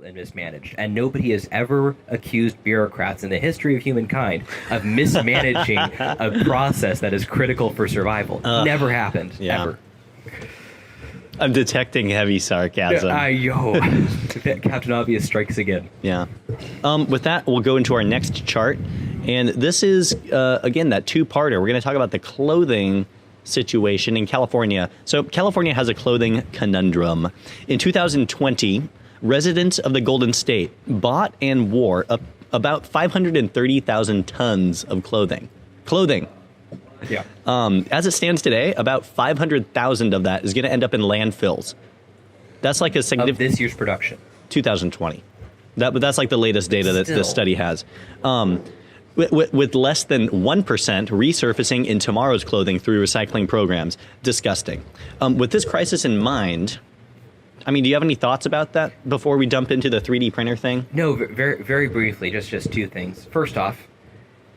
and mismanaged. And nobody has ever accused bureaucrats in the history of humankind of mismanaging a process that is critical for survival. Never happened, ever. I'm detecting heavy sarcasm. Captain Obvious strikes again. Yeah. With that, we'll go into our next chart. And this is, again, that two-parter. We're going to talk about the clothing situation in California. So California has a clothing conundrum. In 2020, residents of the Golden State bought and wore about 530,000 tons of clothing. Yeah. As it stands today, about 500,000 of that is going to end up in landfills. That's like a significant... Of this year's production. 2020. That's like the latest data that this study has. With less than 1% resurfacing in tomorrow's clothing through recycling programs. Disgusting. With this crisis in mind, I mean, do you have any thoughts about that before we dump into the 3D printer thing? No, very, very briefly, just two things. First off,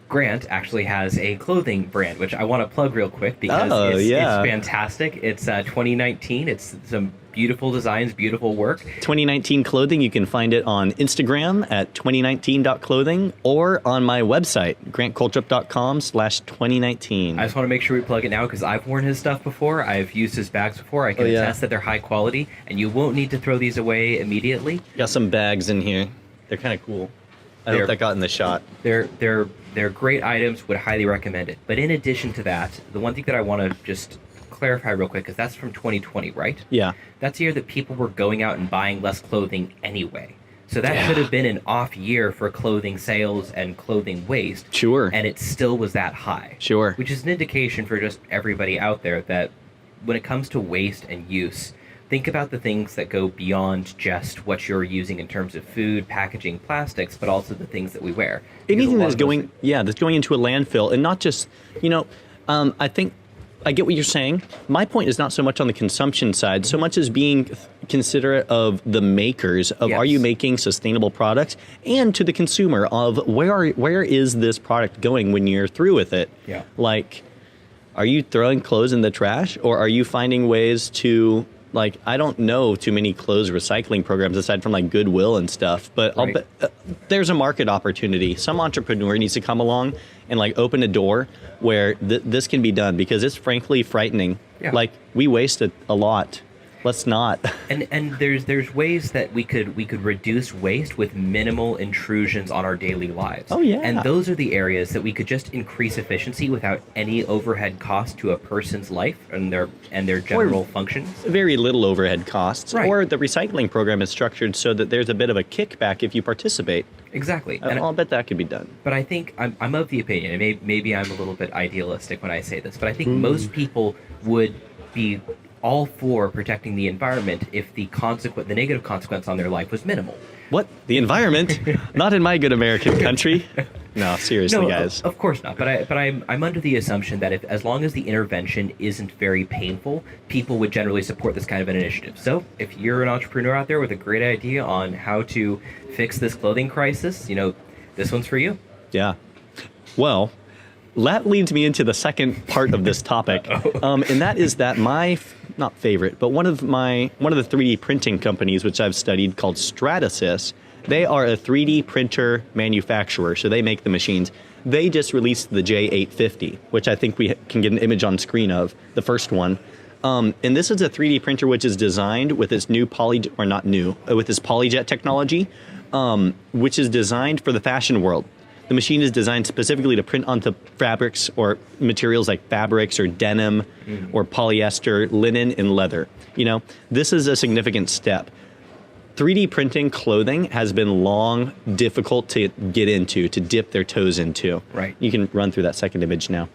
Grant actually has a clothing brand, which I want to plug real quick because it's fantastic. It's 2019. It's some beautiful designs, beautiful work. 2019 clothing, you can find it on Instagram at 2019.clothing or on my website, grantcoltrup.com/2019. I just want to make sure we plug it now because I've worn his stuff before. I've used his bags before. I can attest that they're high quality, and you won't need to throw these away immediately. Got some bags in here. They're kind of cool. I hope that got in the shot. They're great items. Would highly recommend it. But in addition to that, the one thing that I want to just clarify real quick, because that's from 2020, right? Yeah. That's the year that people were going out and buying less clothing anyway. So that could have been an off year for clothing sales and clothing waste. Sure. And it still was that high. Sure. Which is an indication for just everybody out there that when it comes to waste and use, think about the things that go beyond just what you're using in terms of food, packaging, plastics, but also the things that we wear. Anything that's going into a landfill, and not just, I think I get what you're saying. My point is not so much on the consumption side, so much as being considerate of the makers of are you making sustainable products, and to the consumer of where is this product going when you're through with it? Yeah. Like, are you throwing clothes in the trash, or are you finding ways to, like, I don't know too many clothes recycling programs aside from like Goodwill and stuff, but I'll bet there's a market opportunity. Some entrepreneur needs to come along and like open a door where this can be done, because it's frankly frightening. Yeah. Like, we waste a lot. Let's not. And there's ways that we could reduce waste with minimal intrusions on our daily lives. Oh yeah. And those are the areas that we could just increase efficiency without any overhead cost to a person's life and their general functions. Very little overhead costs. Right. Or the recycling program is structured so that there's a bit of a kickback if you participate. Exactly. And I'll bet that could be done. But I think I'm of the opinion, and maybe I'm a little bit idealistic when I say this, but I think most people would be all for protecting the environment if the negative consequence on their life was minimal. What? The environment? Not in my good American country. No, seriously, guys. Of course not. But I'm under the assumption that as long as the intervention isn't very painful, people would generally support this kind of an initiative. So if you're an entrepreneur out there with a great idea on how to fix this clothing crisis, this one's for you. Yeah. Well, that leads me into the second part of this topic, and that is that my not favorite, but one of the 3D printing companies which I've studied, called Stratasys. They are a 3D printer manufacturer, so they make the machines. They just released the J850, which I think we can get an image on screen of, the first one. And this is a 3D printer which is designed with its with this PolyJet technology, which is designed for the fashion world. The machine is designed specifically to print onto fabrics or materials like fabrics or denim or polyester, linen, and leather. This is a significant step. 3D printing clothing has been long difficult to get into, to dip their toes into. Right. You can run through that second image now.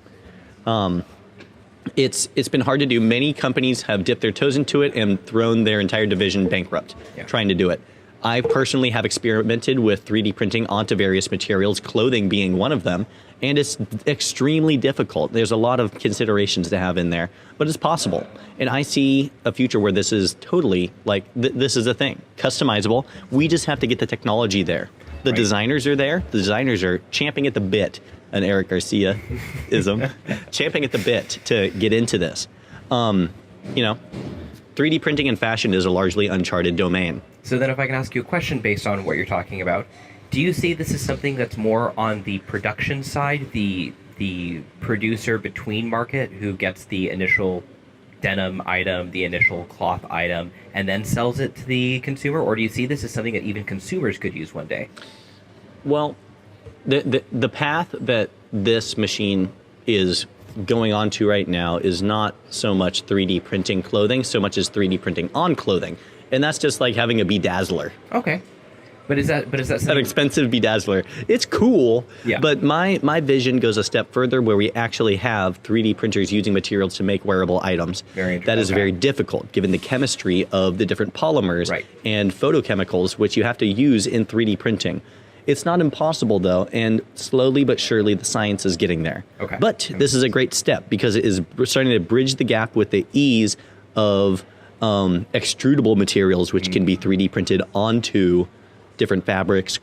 It's been hard to do. Many companies have dipped their toes into it and thrown their entire division bankrupt trying to do it. I personally have experimented with 3D printing onto various materials, clothing being one of them, and it's extremely difficult. There's a lot of considerations to have in there, but it's possible. And I see a future where this is totally, like, this is a thing, customizable. We just have to get the technology there. The designers are there. The designers are champing at the bit, an Eric Garcia-ism, champing at the bit to get into this. 3D printing in fashion is a largely uncharted domain. So then if I can ask you a question based on what you're talking about, do you see this as something that's more on the production side, the producer between market who gets the initial denim item, the initial cloth item, and then sells it to the consumer? Or do you see this as something that even consumers could use one day? Well, the path that this machine is going on to right now is not so much 3D printing clothing, so much as 3D printing on clothing. And that's just like having a bedazzler. Okay. But is that An something... expensive bedazzler. It's cool, Yeah. but my vision goes a step further where we actually have 3D printers using materials to make wearable items. Very That is okay. very difficult given the chemistry of the different polymers Right. and photochemicals which you have to use in 3D printing. It's not impossible though, and slowly but surely the science is getting there. Okay. But this is a great step because it is starting to bridge the gap with the ease of extrudable materials which can be 3D printed onto different fabrics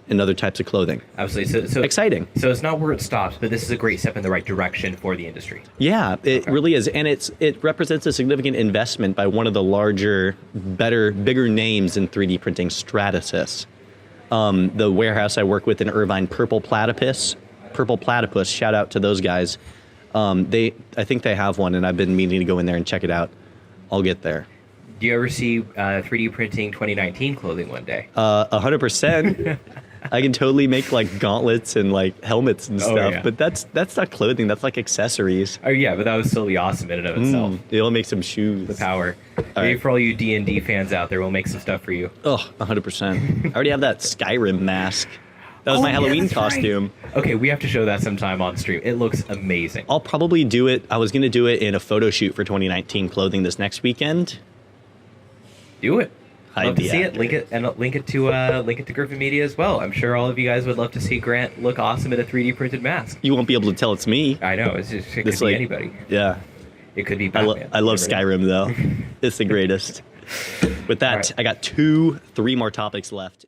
and other types of clothing. Absolutely. So Exciting. So it's not where it stops, but this is a great step in the right direction for the industry. Yeah, it Okay. really is. And it represents a significant investment by one of the larger, bigger names in 3D printing, Stratasys. The warehouse I work with in Irvine, Purple Platypus, shout out to those guys. I think they have one, and I've been meaning to go in there and check it out. I'll get there. Do you ever see 3D printing 2019 clothing one day? 100%. I can totally make like gauntlets and like helmets and stuff, yeah. but that's not clothing. That's like accessories. Oh yeah, but that would still be awesome in and of itself. It'll make some shoes. The power. Maybe right. for all you D&D fans out there, we'll make some stuff for you. Oh, 100%. I already have that Skyrim mask. That was my yeah, Halloween that's right. costume. Okay, we have to show that sometime on stream. It looks amazing. I'll probably do it. I was going to do it in a photo shoot for 2019 clothing this next weekend. Do it. I'd Love to be see it. after Link it to Griffin Media as well. I'm sure all of you guys would love to see Grant look awesome in a 3D printed mask. You won't be able to tell it's me. I know. It could It's be like- anybody. Yeah. It could be I Batman. love You never know. Skyrim, though. It's the greatest. With that, All right. I got 3 more topics left.